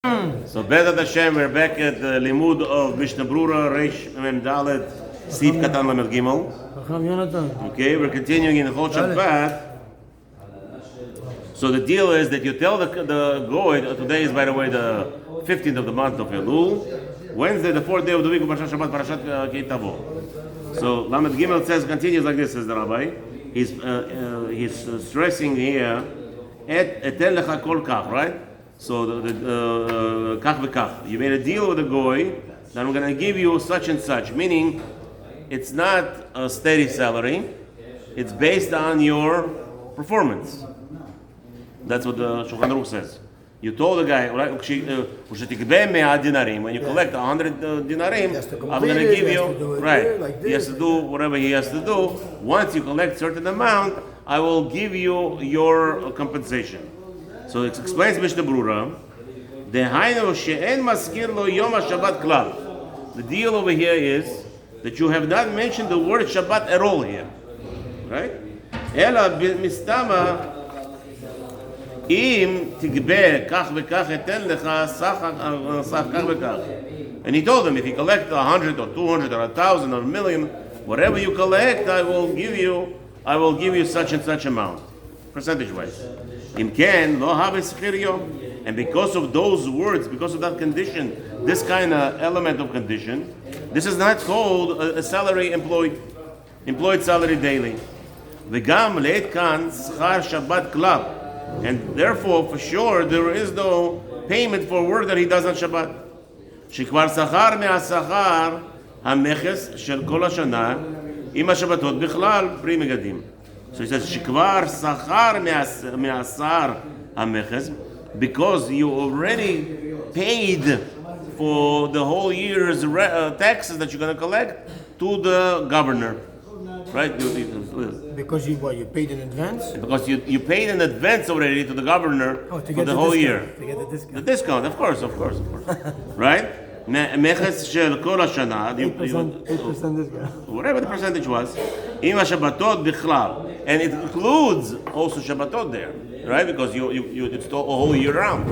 So Bezat Hashem, we're back at the Limud of Mishnah Berurah, Reish Mem Dalet, Sif Katan Lamed Gimel. Okay, we're continuing in the Halachot Shabbat. So the deal is that you tell the goy, today is by the way the 15th of the month of Elul, Wednesday, the 4th day of the week of Parashat Shabbat, Parashat Ki Tavo. So Lamed Gimel continues like this, says the Rabbi. He's stressing here, etel lecha kol kach, right? So kach v'kach. You made a deal with the goy that I'm going to give you such and such, meaning it's not a steady salary. It's based on your performance. That's what the Shulchan Aruch says. You told the guy, when you collect 100 dinarim, I'm going to give you, right, he has to do whatever he has to do. Once you collect certain amount, I will give you your compensation. So it explains Mishnah Berurah, the deal over here is that you have not mentioned the word Shabbat at all here. Right? And he told them, if you collect 100 or 200 or 1,000 or 1,000,000, whatever you collect, I will give you such and such amount, percentage-wise. And because of those words, because of that condition, this kind of element of condition, this is not called a salary employed salary daily. And therefore, for sure, there is no payment for work that he does on Shabbat. שכבר שכר מהשכר המכס של כל השנה עם השבתות בכלל פרי מגדים. So he says, שכבר שכר מהשכר המכס, because you already paid for the whole year's taxes that you're going to collect to the governor. Right? Because you paid in advance? Because you paid in advance already to the governor for the whole year. To get the discount. The discount, of course. Right? Meches shel kol hashana, 8% discount. whatever the percentage was, im hashabatot bichlal, and it includes also Shabbatot there, right? Because you it's a whole year round.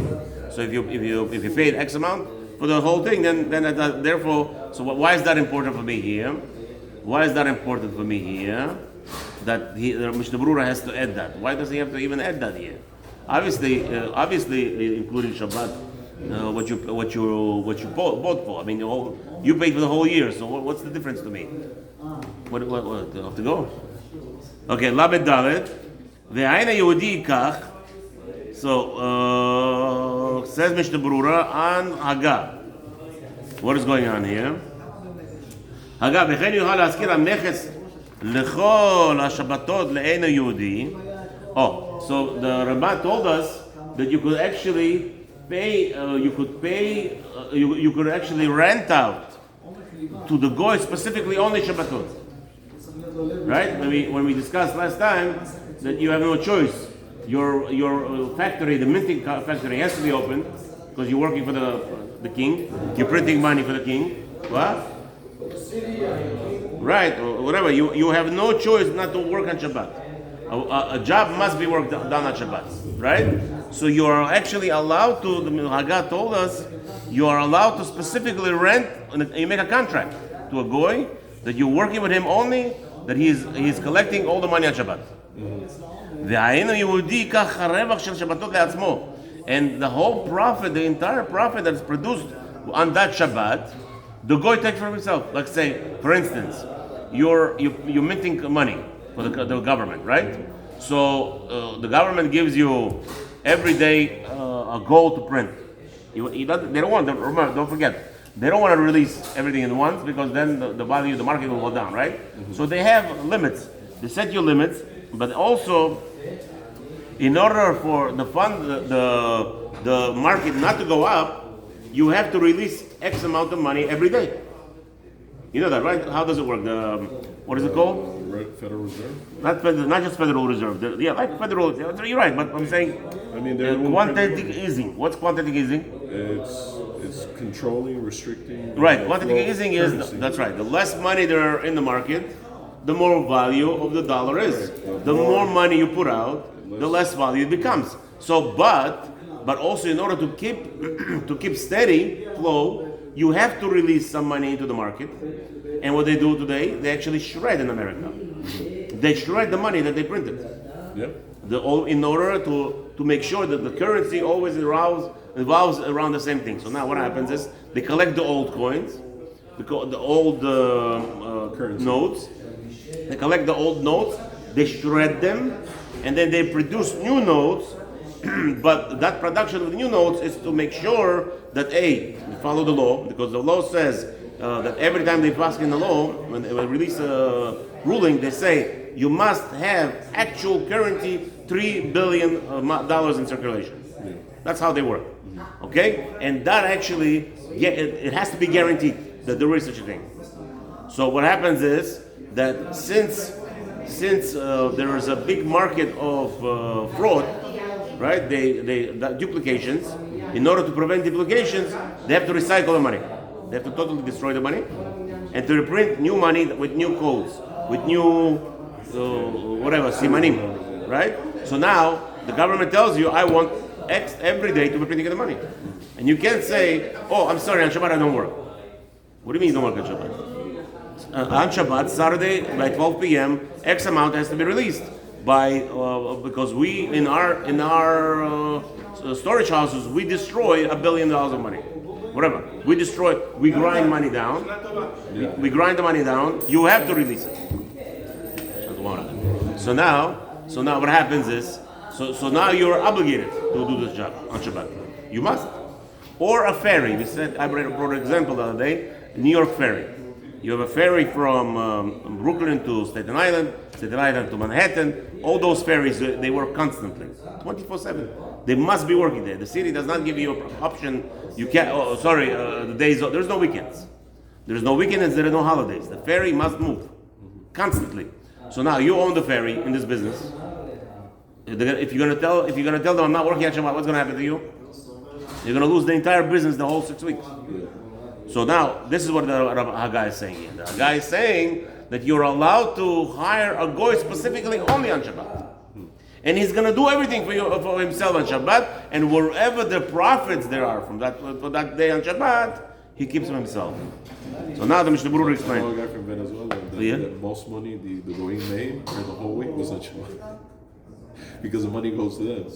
So if you paid X amount for the whole thing, then therefore, so why is that important for me here? Why is that important for me here? That the Mishnah Berurah has to add that. Why does he have to even add that here? Obviously, including Shabbat, what you bought for. I mean, you paid for the whole year. So what's the difference to me? What do I have to go? Okay, Lamed Dalet. Ve'aina Yehudi kach. So says Mishnah Berurah on Haggah. What is going on here? אגב, וכן יוכל להזכיר המכס לכל השבתות לאין היהודי. So the Rabbah told us that you could actually pay, you could actually rent out to the goy specifically only Shabbatot. Right? When we discussed last time that you have no choice. Your factory, the minting factory, has to be open because you're working for the king. You're printing money for the king. What? Right, or whatever. You have no choice not to work on Shabbat. A job must be done on Shabbat, right? So you are actually allowed to, the Haggah told us, you are allowed to specifically rent, you make a contract to a goy, that you're working with him only, that he's collecting all the money on Shabbat. And the whole profit, the entire profit that's produced on that Shabbat, the goy takes for himself. Like say, for instance, you're minting money for the government, right? So the government gives you every day a goal to print. They don't want. Remember, don't forget. They don't want to release everything at once because then the value of the market will go down, right? Mm-hmm. So they have limits. They set you limits, but also in order for the market not to go up, you have to release X amount of money every day. You know that, right? How does it work? What is it called? Federal Reserve? Not just Federal Reserve. Like Federal. You're right, but I'm saying. I mean, quantitative easing. What's quantitative easing? It's controlling, restricting. Right. Quantitative easing is that's right. The less money there are in the market, the more value of the dollar is. Right. The more money you put out, the less value it becomes. So, but But also, in order to keep to keep steady flow, you have to release some money into the market. And what they do today, they actually shred in America. They shred the money that they printed. In order to make sure that the currency always revolves around the same thing. So now what happens is they collect the old coins, the old notes. They collect the old notes, they shred them, and then they produce new notes. But that production of the new notes is to make sure that you follow the law, because the law says that every time they pass in the law, when they release a ruling, they say you must have actual currency $3 billion in circulation. That's how they work. Okay, and that actually it has to be guaranteed that there is such a thing. So what happens is that since there is a big market of fraud, right? The duplications. In order to prevent duplications, they have to recycle the money. They have to totally destroy the money and to reprint new money with new codes, with new simanim, right? So now the government tells you, I want X every day to be printing the money, and you can't say, oh, I'm sorry, on Shabbat I don't work. What do you mean you don't work on Shabbat? On Shabbat, Saturday by 12 p.m., X amount has to be released because we in our storage houses we destroy $1 billion of money. Whatever we destroy, we grind money down. We grind the money down. You have to release it. So now what happens is, so now you're obligated to do this job on Shabbat. You must. Or a ferry. We said I brought an example the other day. New York ferry. You have a ferry from Brooklyn to Staten Island to Manhattan. All those ferries, they work constantly, 24/7. They must be working there. The city does not give you an option. You can't. The days. There's no weekends. There's no weekends. There are no holidays. The ferry must move constantly. So now you own the ferry in this business. If you're gonna tell them I'm not working at Shabbat, what's gonna happen to you? You're gonna lose the entire business the whole 6 weeks. So now, this is what the Haggah is saying here. The Haggah is saying that you're allowed to hire a goy specifically only on Shabbat. And he's going to do everything for himself on Shabbat, and wherever the profits there are for that day on Shabbat, he keeps them himself. So now the Mishnah Berurah explains. A guy from Venezuela, that most money the goyim made for the whole week was on Shabbat. Because the money goes to them.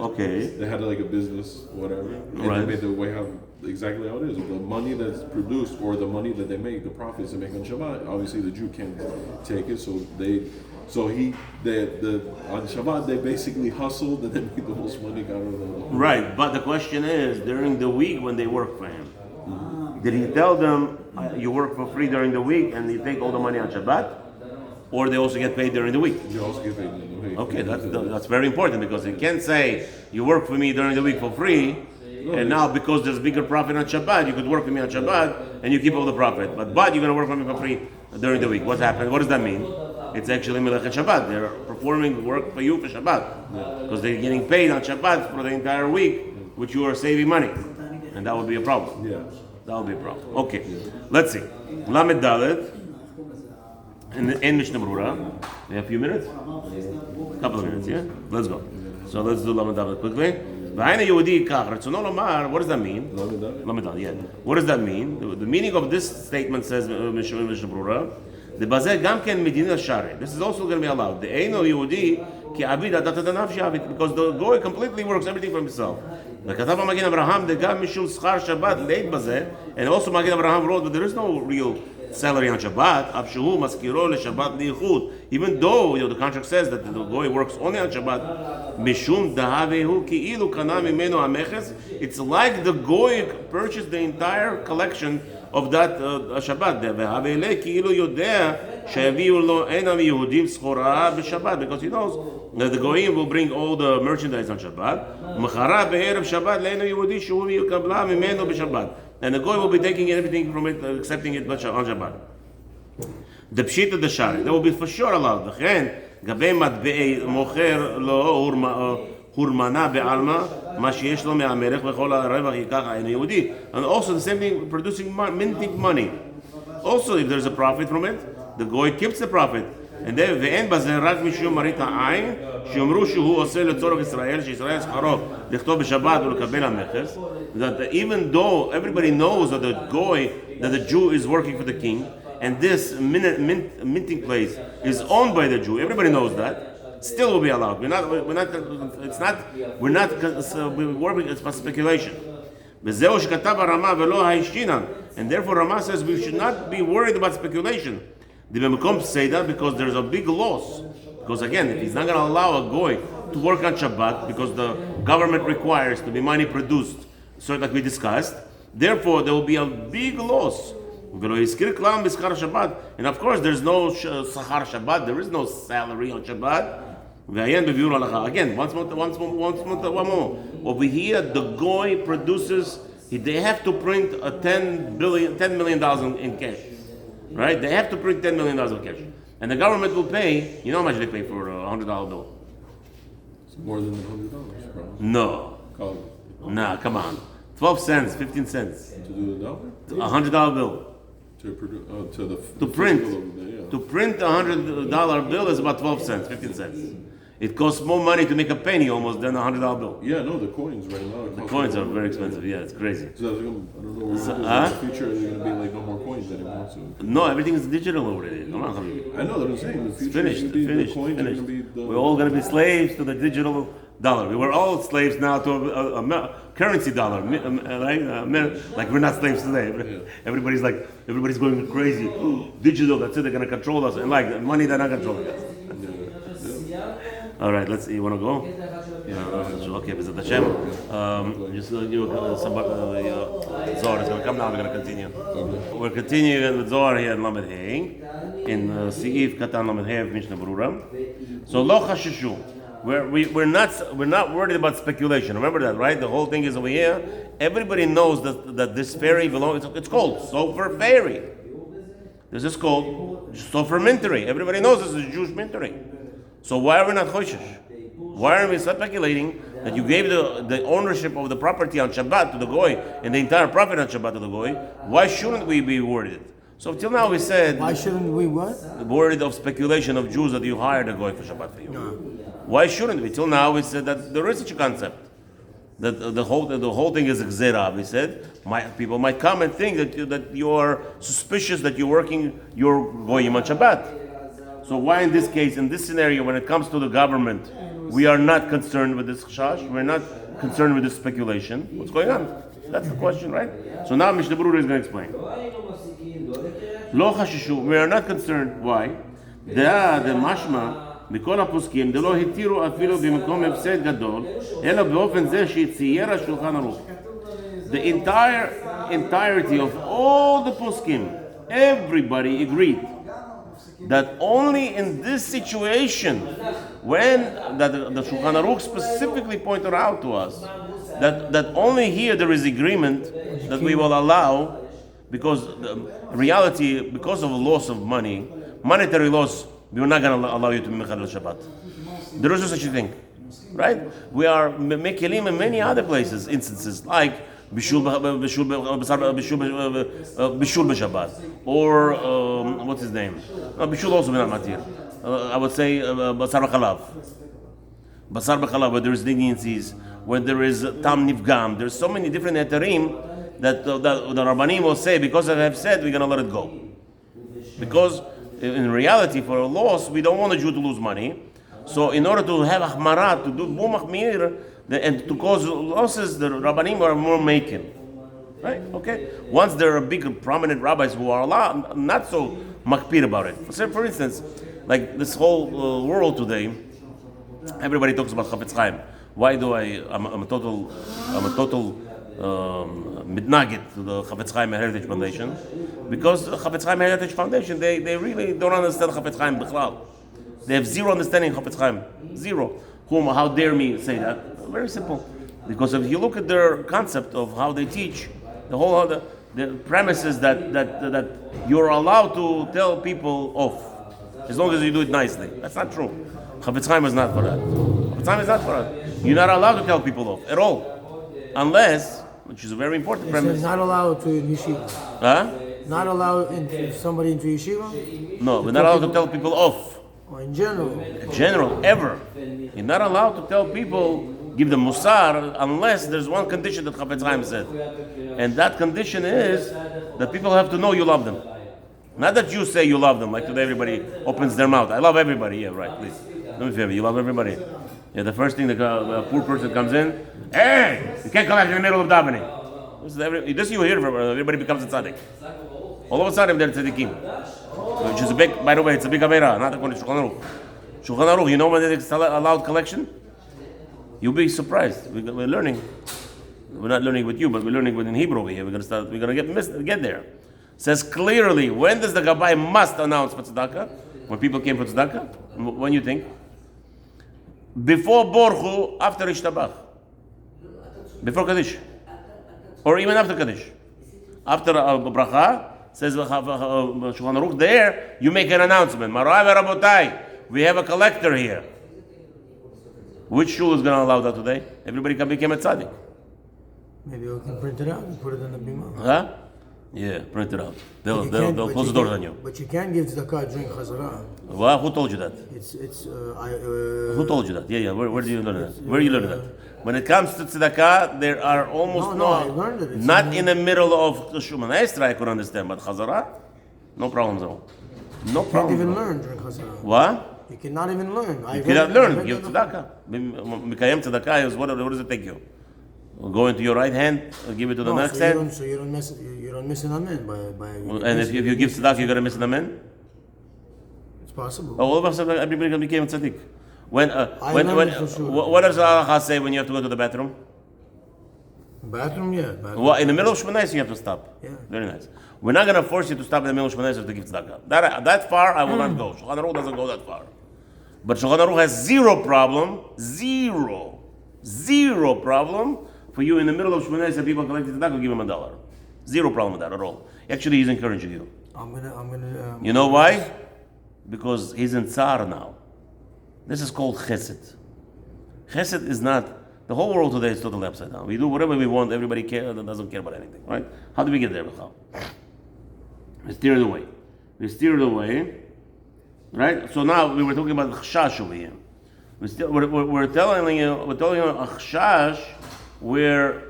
Okay. They had like a business, whatever, and Right. they made the way how exactly how it is. The money that's produced or the money that they make, the profits they make on Shabbat, obviously the Jew can't take it, on Shabbat they basically hustled and then made the most money got out of the whole. Right, but the question is, during the week when they work for him, did he tell them, you work for free during the week and you take all the money on Shabbat? Or they also get paid during the week? They also get paid during the week. Okay, that's very important, because you can't say you work for me during the week for free, and now because there's bigger profit on Shabbat, you could work for me on Shabbat and you keep all the profit. But you're going to work for me for free during the week. What happened? What does that mean? It's actually Melech Shabbat. They're performing work for you for Shabbat, because they're getting paid on Shabbat for the entire week, which you are saving money, and that would be a problem. Yeah. That would be a problem. Okay, let's see. Lamed Dalet. In Mishnah Berurah, we have a few minutes? A couple of minutes, yeah? Let's go. So let's do Lamed Dalet quickly. What does that mean? Lamed Dalet, yeah. What does that mean? The meaning of this statement says, Mishnah Berurah, this is also going to be allowed. The Eino Yehudi ki abid adat adanav she'avid, because the goy completely works everything for himself. And also Magen Avraham wrote that there is no real salary on Shabbat, even though the contract says that the goy works only on Shabbat. It's like the goy purchased the entire collection of that Shabbat. Because he knows that the goyim will bring all the merchandise on Shabbat. And the goy will be taking everything from it, accepting it on Shabbat. The pshita the shari, that will be for sure allowed. And also the same thing, producing minting money. Also, if there's a profit from it, the goy keeps the profit And then, ואין בזה רק משום מראית העין, שאומרו שהוא עושה לצורך ישראל, שישראל שכרו לכתוב בשבת ולקבל המכס, that even though everybody knows that the Jew is working for the king, and this minting place is owned by the Jew, everybody knows that, still will be allowed. We're working, it's for speculation. וזהו שכתב הרמה ולא הישינן, and therefore Rama says we should not be worried about speculation. The say that because there's a big loss. Because again, if he's not going to allow a goy to work on Shabbat because the government requires to be money produced, so like we discussed, therefore there will be a big loss. And of course, there's no sachar Shabbat. There is no salary on Shabbat. Again, one more. Over here, the goy produces. They have to print a $10 million in cash. Right? They have to print $10 million in cash. And the government will pay, you know how much they pay for a $100 bill? It's more than $100, probably. No. Nah, come on. 12 cents, 15 cents. To do the dollar? $100 bill. To print a $100 bill is about 12 cents, 15 cents. It costs more money to make a penny almost than a $100 bill. Yeah, no, the coins right now. The coins are very expensive. Yeah, it's crazy. So I don't know. In the future, is going to be like no more coins anymore. So. No, everything is digital already. Come on, I know that I'm saying. In the future, finished. the coins are going to be We're all going to be slaves to the digital dollar. We were all slaves now to a currency dollar, right? Like we're not slaves today. Yeah. Everybody's going crazy. Digital, that's it. They're going to control us, and like money, they're not controlling us. All right, let's see. You want to go? Yeah. Okay, B'ezrat Hashem. Just Zohar is going to come now. We're going to continue. We're continuing with Zohar here in Lamed Hey, in Seif Katan Lamed Hey of Mishnah Berurah. So Lo Chashishu. We're not worried about speculation. Remember that, right? The whole thing is over here. Everybody knows that this ferry belongs. It's called Sofer Ferry. This is called Sofer Mintery. Everybody knows this is Jewish mintery. So why are we not choishish? Why are we speculating that you gave the ownership of the property on Shabbat to the goy and the entire profit on Shabbat to the goy? Why shouldn't we be worried? So till now we said, why shouldn't we what? Worried of speculation of Jews that you hired a goy for Shabbat for you. No. Why shouldn't we? Till now we said that there is such a concept. That the whole thing is gzera. We said people might come and think that you're suspicious that you're working your goyim on Shabbat. So why in this case, in this scenario, when it comes to the government, we are not concerned with this chash, we're not concerned with this speculation? What's going on? That's the question, right? So now Mishnah Berurah is going to explain. Lo chashishu, we are not concerned. Why? The mashma, מכל הפוסקים, דלא התירו אפילו במקום הפסד גדול, אלא באופן זה שהצייר השולחן ערוך. The entirety of all the poskim, everybody agreed that only in this situation, when the Shulchan Aruch specifically pointed out to us that only here there is agreement that we will allow, because in reality, because of a loss of money, monetary loss, we are not going to allow you to be mechadel Shabbat. There is no such a thing, right? We are mekelim in many other instances like bishul b'Shabbat, or what's his name? Bishul also not matir. I would say basar b'chalav, where there is leniencies, where there is tam nifgam. There's so many different etarim that the Rabbanim will say, because I have said, we're going to let it go. Because in reality, for a loss, we don't want a Jew to lose money. So in order to have achmara, to do bu machmir, and to cause losses, the Rabbanim are more making. Right? Okay? Once there are big, prominent rabbis who are not so makpir about it. For instance, like this whole world today, everybody talks about Chafetz Chaim. Why do I'm a total midnagit to the Chafetz Chaim Heritage Foundation? Because the Chafetz Chaim Heritage Foundation, they really don't understand Chafetz Chaim b'chlal. They have zero understanding of Chafetz Chaim. Zero. How dare me say that? Very simple. Because if you look at their concept of how they teach, the premise is that you're allowed to tell people off, as long as you do it nicely. That's not true. Chafetz Chaim is not for that. Chafetz Chaim is not for that. You're not allowed to tell people off at all. Unless, which is a very important premise. It's not allowed to in yeshiva. Huh? Not allowed somebody into yeshiva? No, we're not allowed to tell people off. Or in general. In general, ever. You're not allowed to tell people, give them musar, unless there's one condition that Chafetz Chaim said. And that condition is that people have to know you love them. Not that you say you love them, like today everybody opens their mouth. I love everybody. Yeah, right, please. Do me a favor, you love everybody. Yeah, the first thing the poor person comes in, hey, you can't come back in the middle of davening. This you hear from everybody becomes a tzaddik. All of a sudden they're tzaddikim. Which is a big, by the way, it's a big avera, not according to Shulchan Aruch. Shulchan Aruch, you know when it's allowed collection? You'll be surprised. We're learning. We're not learning with you, but we're learning within Hebrew over here. We're gonna get there. It says clearly, when does the Gabbai must announce for tzedakah? When people came for tzedakah? When you think? Before Borchu, after Ishtabach. Before Kaddish. Or even after Kaddish. After Bracha, says Shulchan Aruch there, you make an announcement. Marai v'Rabotai, we have a collector here. Which shul is going to allow that today? Everybody can become a tzaddik. Maybe we can print it out and put it in the bima. Huh? Yeah, print it out. They'll close the doors on you. But you can't give tzedakah during Chazarah. Well, who told you that? Who told you that? Yeah. Where do you learn that? Where do you learn that? When it comes to tzedakah, there are almost I learned it. Not in the middle of Shuman Esra, I could understand, but Chazarah, no problems at all. No You can't problem. even learn during Chazarah. What? You cannot even learn. You cannot learn. Give tzedakah. Mikayem tzedakah is what does it take you? Go into your right hand, give it to the next hand. So you don't miss an amen by And if you give tzedakah, you're gonna miss an amen. It's possible. All of a sudden, everybody became a tzaddik. What does Halachah say when you have to go to the bathroom? Bathroom, yeah. Well, in the middle of Shmoneh Esrei, you have to stop. Yeah. Very nice. We're not gonna force you to stop in the middle of Shmoneh Esrei to give tzedakah. That far, I will not go. Shulchan Aruch doesn't go that far. But Shulchan Aruch has zero problem for you in the middle of Shmoneh Esrei, people collecting tzedakah, give him $1. Zero problem with that at all. Actually, he's encouraging you. I'm gonna. You know why? Because he's in tsar now. This is called chesed. Chesed is not, the whole world today is totally upside down. We do whatever we want, everybody doesn't care about anything, right? How do we get there, Bechal? We steer it away. Right? So now we were talking about chashash over here. We're telling you a chashash where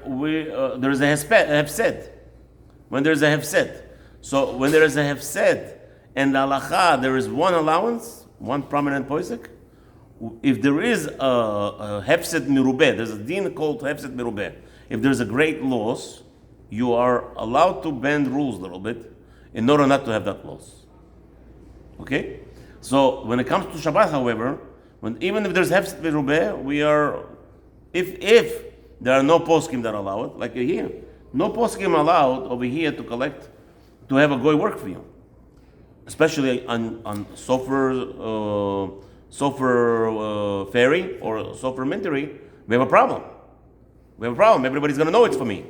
there's a hefsed. When there's a hefsed. So when there is a hefsed and the halacha, there is one allowance, one prominent posek. If there is a hefsed mirubeh, there's a din called hefsed mirubeh. If there's a great loss, you are allowed to bend rules a little bit in order not to have that loss. Okay? So when it comes to Shabbat, however, even if there's hefsed mirubeh, if there are no poskim that allow it, like here, no poskim allowed over here to have a goy work for you, especially on Sofer Ferry or Sofer Minteri, we have a problem. Everybody's going to know it's for me.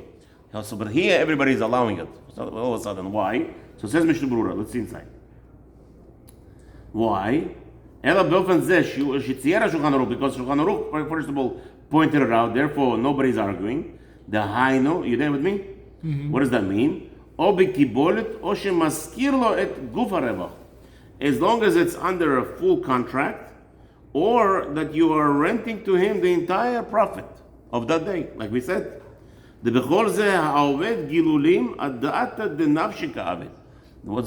So, but here, everybody's allowing it. So all of a sudden, why? So it says Mishnah Berurah. Let's see inside. Why? Because Shulchan Aruch, first of all, pointed it out. Therefore, nobody's arguing. The Hainu, you there with me? Mm-hmm. What does that mean? As long as it's under a full contract, or that you are renting to him the entire profit of that day, like we said. What's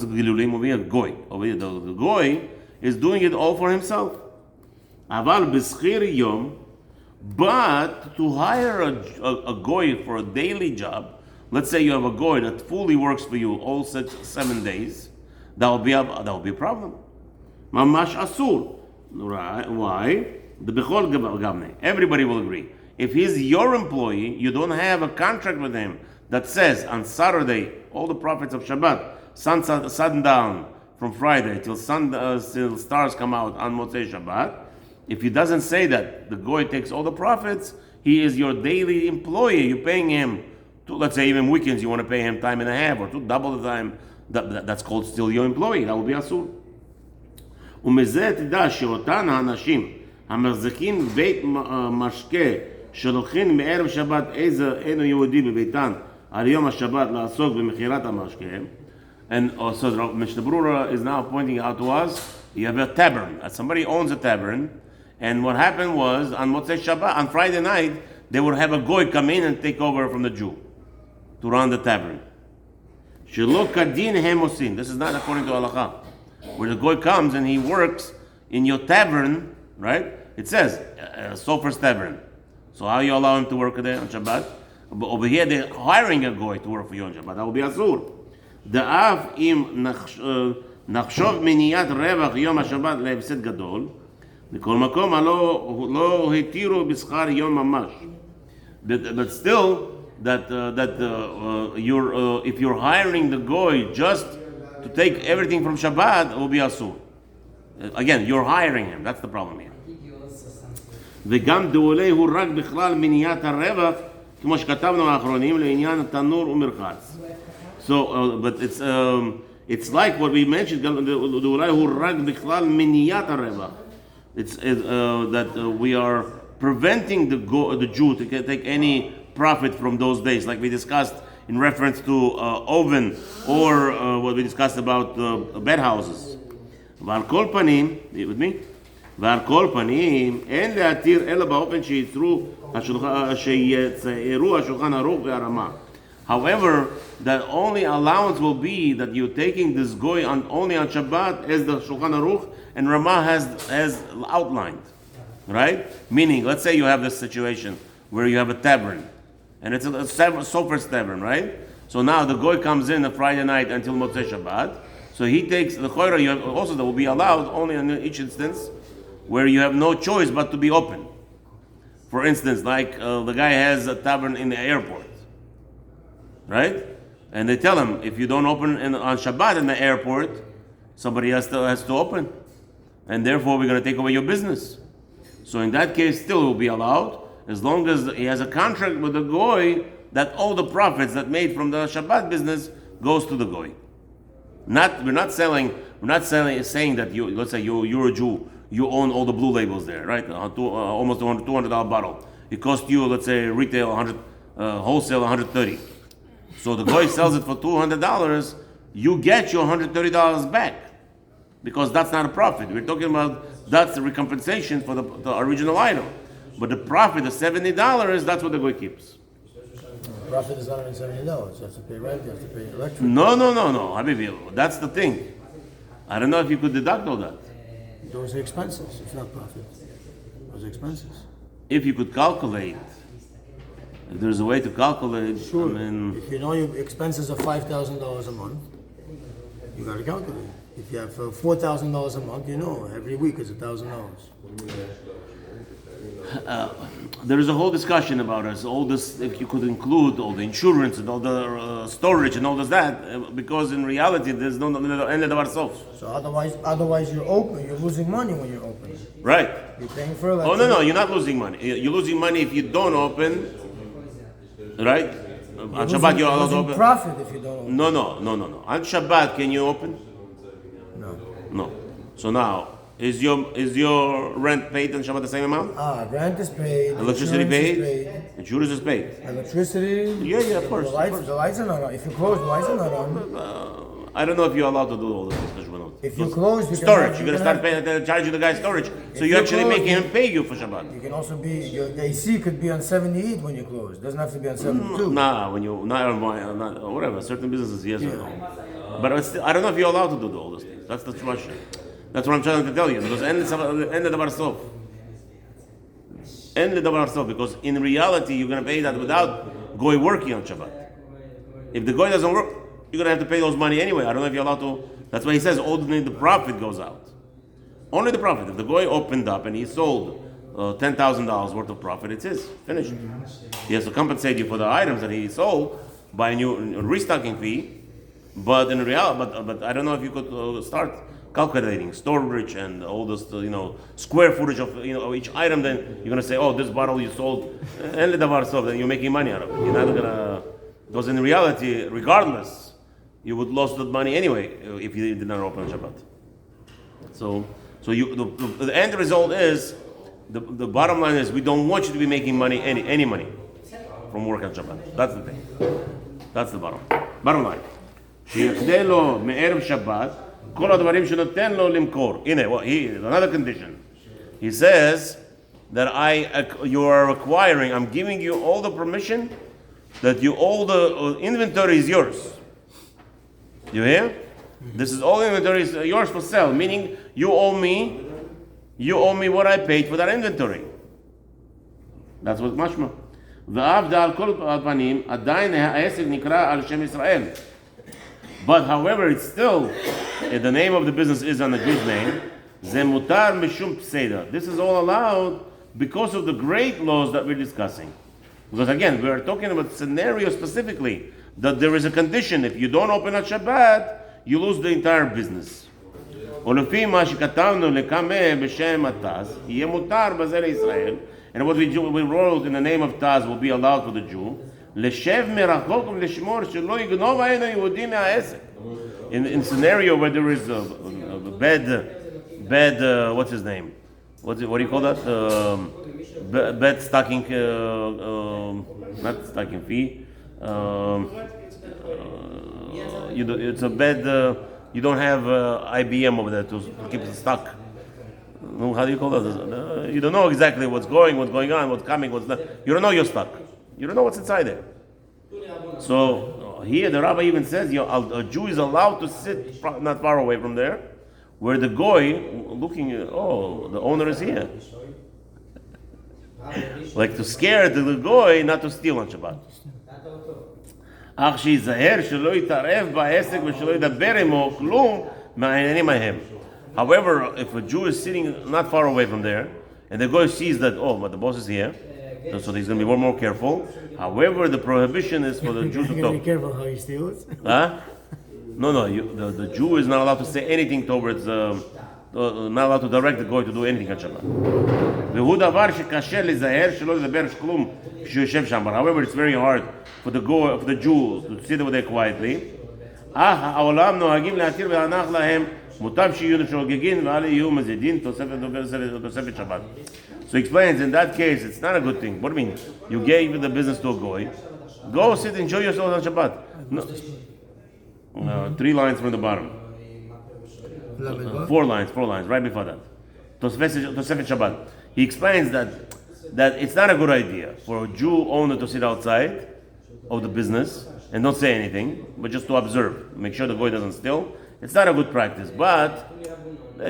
gilulim over here? Goy. Over here, the goy is doing it all for himself. But to hire a goy for a daily job, let's say you have a goy that fully works for you all 7 days, that will be a problem. Mamash asur. Why? Everybody will agree. If he's your employee, you don't have a contract with him that says on Saturday all the profits of Shabbat, sundown from Friday till stars come out on Motzei Shabbat. If he doesn't say that, the goy takes all the profits. He is your daily employee. You're paying him. Let's say even weekends, you want to pay him time and a half or double the time. That's called still your employee. That will be asur. ומזה תדע שאותן האנשים המחזיקים בית משקה שלוקחים מערב שבת אינו יהודי בביתן על יום השבת לעסוק במכירת המשקה. And so Mishnah Berurah is now pointing out to us You have a tavern. Somebody owns a tavern, and what happened was on Motzei Shabbat, on Friday night, they would have a goy come in and take over from the Jew to run the tavern. Shelo kadin hemosin. This is not according to halacha. Where the goy comes and he works in your tavern, right? It says Sofer's tavern. So how you allow him to work there on Shabbat? But over here they're hiring a goy to work for you on Shabbat. That will be asur. Da'af im nachshov miniyat revach yom HaShabbat le'efsed gadol. Mikol makom lo hetiru b'schar yom mamash. But still, if you're hiring the goy just to take everything from Shabbat, it will be asur. Again, you're hiring him. That's the problem here. וגם דאולי הוא רק בכלל מניעת הרווח, כמו שכתבנו האחרונים, לעניין תנור ומרחץ. So, but it's like what we mentioned, דאולי הוא רק בכלל מניעת הרווח. It's that we are preventing the Jew to take any profit from those days, like we discussed in reference to oven, or what we discussed about bed houses. ועל כל פנים, with me? ועל כל פנים, אין להתיר אלא באופן שיצרו השולחן ערוך והרמה. However, the only allowance will be that you're taking this goy only on Shabbat as the Shulchan Aruch and Ramah has outlined, right? Meaning, let's say you have this situation where you have a tavern, and it's a Sofer's tavern, right? So now the goy comes in on Friday night until Motzei Shabbat. So he takes the choira. You have also that will be allowed only in each instance where you have no choice but to be open. For instance, like the guy has a tavern in the airport, right? And they tell him if you don't open on Shabbat in the airport, somebody has to open, and therefore we're going to take away your business. So in that case, still it will be allowed as long as he has a contract with the goy that all the profits that made from the Shabbat business goes to the goy. We're not saying that let's say you're a Jew, you own all the blue labels there, right? Almost $200 bottle. It cost you, let's say, retail 100, wholesale 130. So the guy sells it for $200. You get your $130 back because that's not a profit. We're talking about that's the recompensation for the original item. But the profit, the $70, that's what the guy keeps. Profit is $170. You have to pay rent, you have to pay electric. No, Habibi, that's the thing. I don't know if you could deduct all that. Those are expenses. It's not profit. Those are expenses. If you could calculate, if there's a way to calculate, Sure. I mean, if you know your expenses are $5,000 a month, you got to calculate. If you have $4,000 a month, you know every week is $1,000. there is a whole discussion about us. All this, if you could include all the insurance and all the storage and all this that, because in reality there's no end of ourselves. So otherwise you're open. You're losing money when you're open. Right. You're paying for it. Oh no, you're not losing money. You're losing money if you don't open. Right? On Shabbat you're allowed to open. Profit if you don't open. No. On Shabbat can you open? No. So now, is your rent paid on Shabbat the same amount? Rent is paid. Electricity paid? Insurance is paid. Electricity? Yeah, of course. The lights are not on. If you close, the lights are not on. I don't know if you're allowed to do all this. If you close, storage. You're gonna start charging the guy storage. So you're actually making him pay you for Shabbat. You can also be your AC could be on 78 when you close. It doesn't have to be on 72. When you not whatever. Certain businesses, yes or no. But still, I don't know if you're allowed to do all those things. That's the question. That's what I'm trying to tell you. Because end the davar sof. Because in reality, you're gonna pay that without goy working on Shabbat. If the goy doesn't work, you're gonna have to pay those money anyway. I don't know if you're allowed to. That's why he says only the profit goes out. Only the profit. If the goy opened up and he sold $10,000 worth of profit, it's his. Finished. He has to compensate you for the items that he sold by a new restocking fee. But in reality, but I don't know if you could start calculating storage and all this, square footage of each item. Then you're gonna say, oh, this bottle you sold, and then you're making money out of it. You're not gonna, because in reality, regardless, you would lose that money anyway if you did not open on Shabbat. So the end result is the bottom line is we don't want you to be making money any money from work on Shabbat. That's the thing. That's the bottom line. שיחדה לו מערב שבת כל הדברים שנותן לו למכור. הנה, another condition. He says that you are requiring, I'm giving you all the permission that all the inventory is yours. You hear? This is all inventory is yours for sale, meaning you owe me what I paid for that inventory. That's what mashma. But however, it's still, the name of the business is on the Jew's name. This is all allowed because of the great laws that we're discussing. Because again, we are talking about scenario specifically, that there is a condition. If you don't open on Shabbat, you lose the entire business. And what we wrote in the name of Taz will be allowed for the Jew. In scenario where there is a bad, what's his name? What do you call that? Bad stocking, not stocking fee. It's a bad. You don't have IBM over there to keep the stock. How do you call that? You don't know exactly what's going on, what's coming, what's not. You don't know your stock. You don't know what's inside there. So here the rabbi even says a Jew is allowed to sit not far away from there, where the goy looking, the owner is here. Like to scare the goy not to steal on Shabbat. However, if a Jew is sitting not far away from there, and the goy sees that, but the boss is here, so he's going to be more careful. However, the prohibition is for the Jew to talk. Be careful how he steals. Huh? No. The Jew is not allowed to say anything towards, not allowed to direct the goy to do anything on Shabbat. However, it's very hard for the Jew to sit over there quietly. So he explains, in that case, it's not a good thing. What do you mean? You gave the business to a goy. Go sit, enjoy yourself on Shabbat. No. 3 lines from the bottom. 4 lines, right before that. Tosefet Shabbat. He explains that it's not a good idea for a Jew owner to sit outside of the business and not say anything, but just to observe, make sure the goy doesn't steal. It's not a good practice, but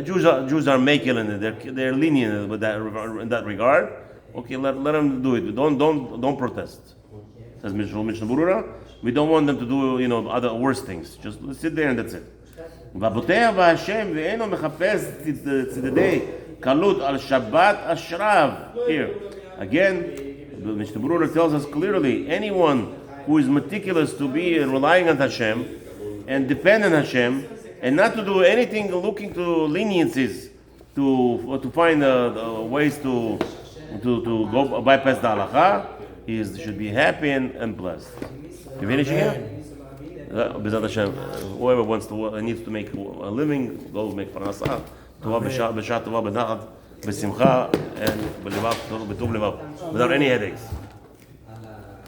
Jews are making it. They're lenient with that in that regard. Okay, let them do it. Don't protest. Says Mishnah Berurah. We don't want them to do other worse things. Just sit there and that's it. Here again, the Mishnah Berurah tells us clearly: anyone who is meticulous to be relying on Hashem and depend on Hashem, and not to do anything looking to leniencies to find ways to go bypass the halacha, he should be happy and blessed. You finishing here? B'ezrat Hashem, whoever needs to make a living, go make parnasah. Tova b'shah tova b'nachat b'simcha and b'tov levav, without any headaches.